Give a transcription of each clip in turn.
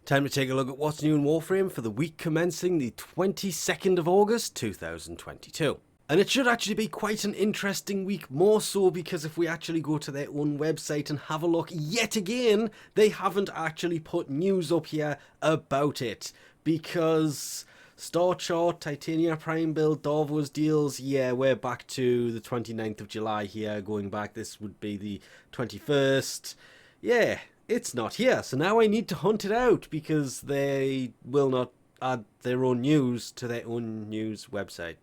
Time to take a look at what's new in Warframe for the week commencing the 22nd of August 2022. And it should actually be quite an interesting week, more so because if we actually go to their own website and have a look yet again, they haven't actually put news up here about it. Because Star Chart, Titania Prime build, Darvo's deals, yeah, we're back to the 29th of July here, going back, this would be the 21st, yeah. It's not here, so now I need to hunt it out because they will not add their own news to their own news website.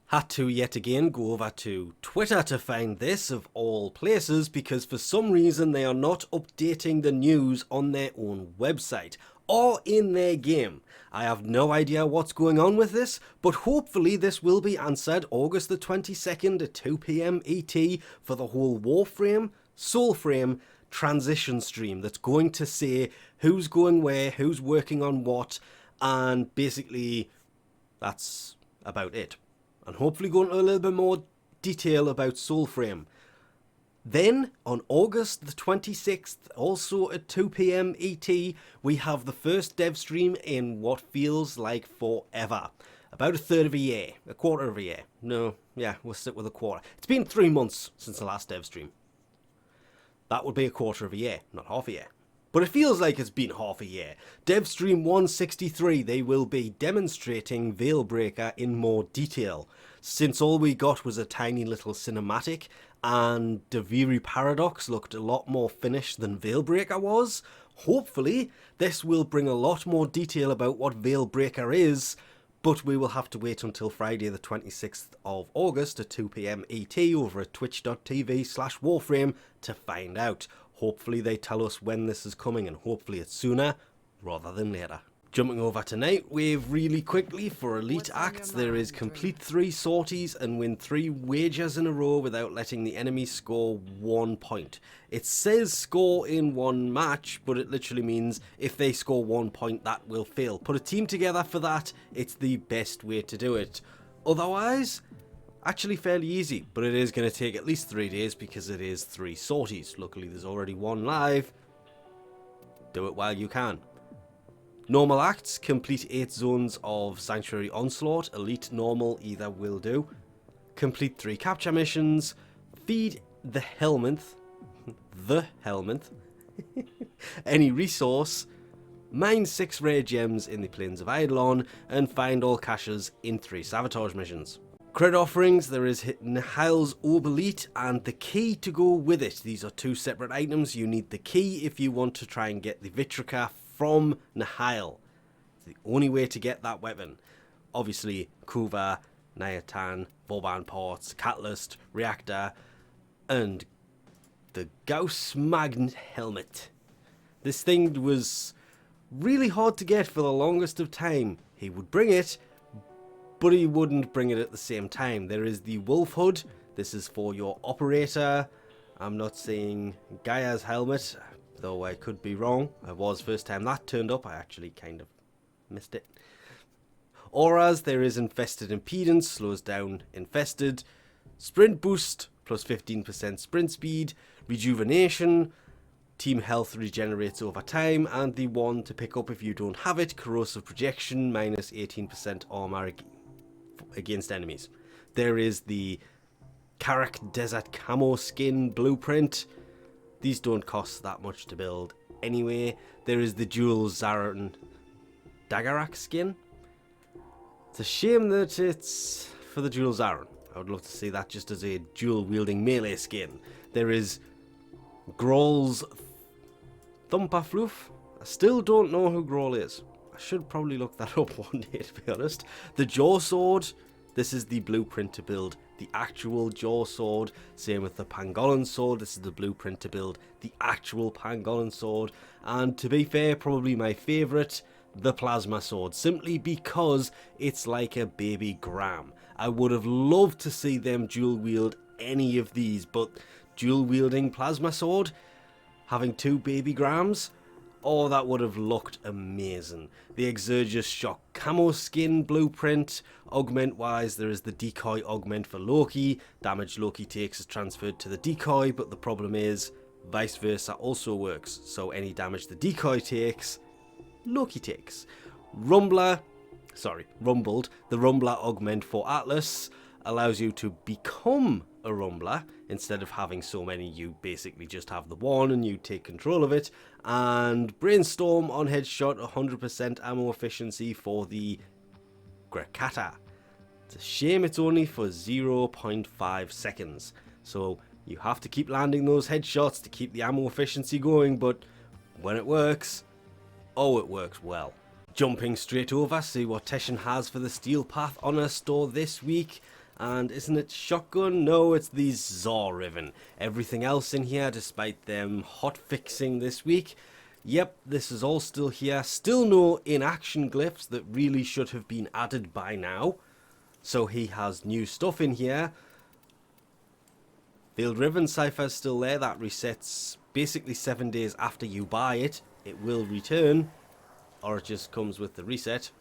Had to yet again go over to Twitter to find this, of all places, because for some reason they are not updating the news on their own website or in their game. I have no idea what's going on with this, but hopefully this will be answered August the 22nd at 2 PM ET for the whole Warframe, Soulframe, transition stream that's going to say who's going where, who's working on what, and basically that's about it. And hopefully go into a little bit more detail about Soulframe. Then on August the 26th, also at 2 PM ET, we have the first dev stream in what feels like forever. About a third of a year, a quarter of a year. No, yeah, we'll stick with a quarter. It's been 3 months since the last dev stream. That would be a quarter of a year, not half a year. But it feels like it's been half a year. DevStream 163, they will be demonstrating Veilbreaker in more detail. Since all we got was a tiny little cinematic, and Deviri Paradox looked a lot more finished than Veilbreaker was, hopefully this will bring a lot more detail about what Veilbreaker is, but we will have to wait until Friday the 26th of August at 2 PM ET over at twitch.tv/Warframe to find out. Hopefully they tell us when this is coming, and hopefully it's sooner rather than later. Jumping over to Nightwave really quickly for Elite Acts, there is complete 3 sorties and win 3 wagers in a row without letting the enemy score 1 point. It says score in 1 match, but it literally means if they score 1 point, that will fail. Put a team together for that, it's the best way to do it. Otherwise, actually fairly easy, but it is going to take at least 3 days because it is 3 sorties. Luckily there's already 1 live. Do it while you can. Normal acts, complete 8 zones of Sanctuary Onslaught, Elite, Normal, either will do. Complete 3 capture missions, feed the Helminth, any resource, mine 6 rare gems in the Plains of Eidolon, and find all caches in 3 sabotage missions. Credit offerings, there is Nihile's Obelite and the key to go with it. These are 2 separate items. You need the key if you want to try and get the Vitrica from Nihile. It's the only way to get that weapon. Obviously, Kuva, Nyatan, Vauban parts, Catalyst, Reactor, and the Gauss Magn helmet. This thing was really hard to get for the longest of time. He would bring it, but he wouldn't bring it at the same time. There is the Wolf Hood. This is for your operator. I'm not saying Gaia's helmet, though I could be wrong. I was first time that turned up. I actually kind of missed it. Auras, there is Infested Impedance, slows down Infested. Sprint Boost, plus 15% sprint speed. Rejuvenation, team health regenerates over time. And the one to pick up if you don't have it, Corrosive Projection, minus 18% armor against enemies. There is the Karak Desert Camo Skin Blueprint. These don't cost that much to build anyway. There is the dual Zaryan Daggerrack skin. It's a shame that it's for the dual Zaryan. I would love to see that just as a dual wielding melee skin. There is Grol's Thumpafloof. I still don't know who Grol is. I should probably look that up one day, to be honest. The Jaw Sword. This is the blueprint to build the actual Jaw Sword. Same with the Pangolin Sword. This is the blueprint to build the actual Pangolin Sword. And to be fair, probably my favourite, the Plasma Sword. Simply because it's like a baby Gram. I would have loved to see them dual wield any of these, but dual wielding Plasma Sword, having 2 baby Grams, oh, that would have looked amazing. The Exergus Shock Camo Skin Blueprint. Augment wise, there is the Decoy Augment for Loki. Damage Loki takes is transferred to the Decoy, but the problem is vice versa also works. So any damage the Decoy takes Loki takes. Rumbled, the Rumbler augment for Atlas allows you to become a Rumbler. Instead of having so many, you basically just have the one and you take control of it. And Brainstorm on headshot, 100% ammo efficiency for the Grakata. It's a shame it's only for 0.5 seconds. So you have to keep landing those headshots to keep the ammo efficiency going, but when it works, oh, it works well. Jumping straight over, see what Teshin has for the Steel Path on her store this week. And isn't it shotgun? No, it's the Zoro Riven. Everything else in here, despite them hot fixing this week. Yep, this is all still here. Still no in-action glyphs that really should have been added by now. So he has new stuff in here. Veiled Riven Cypher's still there. That resets basically 7 days after you buy it. It will return, or it just comes with the reset.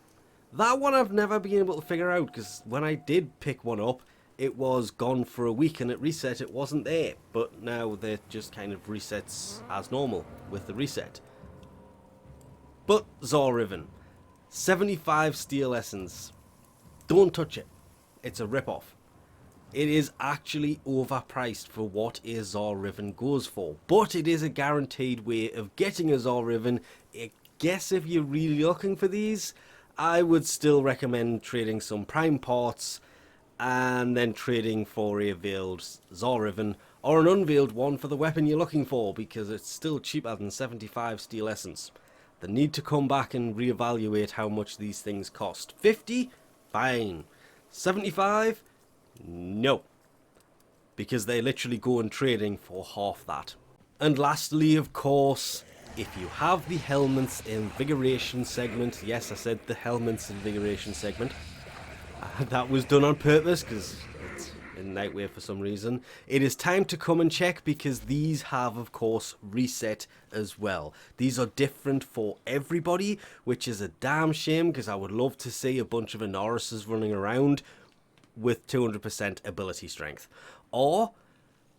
That one I've never been able to figure out, because when I did pick one up, it was gone for a week and it reset, it wasn't there. But now that just kind of resets as normal with the reset. But Zoro Riven, 75 steel essence. Don't touch it. It's a rip-off. It is actually overpriced for what a Zoro Riven goes for. But it is a guaranteed way of getting a Zoro Riven. I guess if you're really looking for these, I would still recommend trading some prime parts and then trading for a veiled Zoro Riven or an unveiled one for the weapon you're looking for, because it's still cheaper than 75 steel essence. They need to come back and reevaluate how much these things cost. 50? Fine. 75? No. Because they literally go in trading for half that. And lastly, of course, if you have the Helmets Invigoration segment, yes, I said the Helmets Invigoration segment, that was done on purpose because it's in Nightwave for some reason. It is time to come and check, because these have, of course, reset as well. These are different for everybody, which is a damn shame, because I would love to see a bunch of Anoruses running around with 200% ability strength. Or,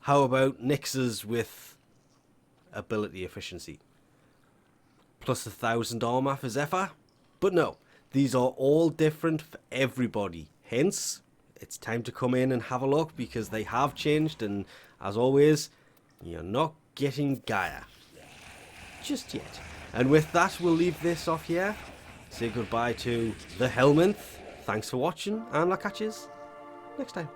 how about Nyxes with ability efficiency? Plus 1,000 armor for Zephyr? But no, these are all different for everybody. Hence, it's time to come in and have a look, because they have changed, and as always, you're not getting Gaia just yet. And with that, we'll leave this off here. Say goodbye to the Helminth. Thanks for watching, and I'll catch you next time.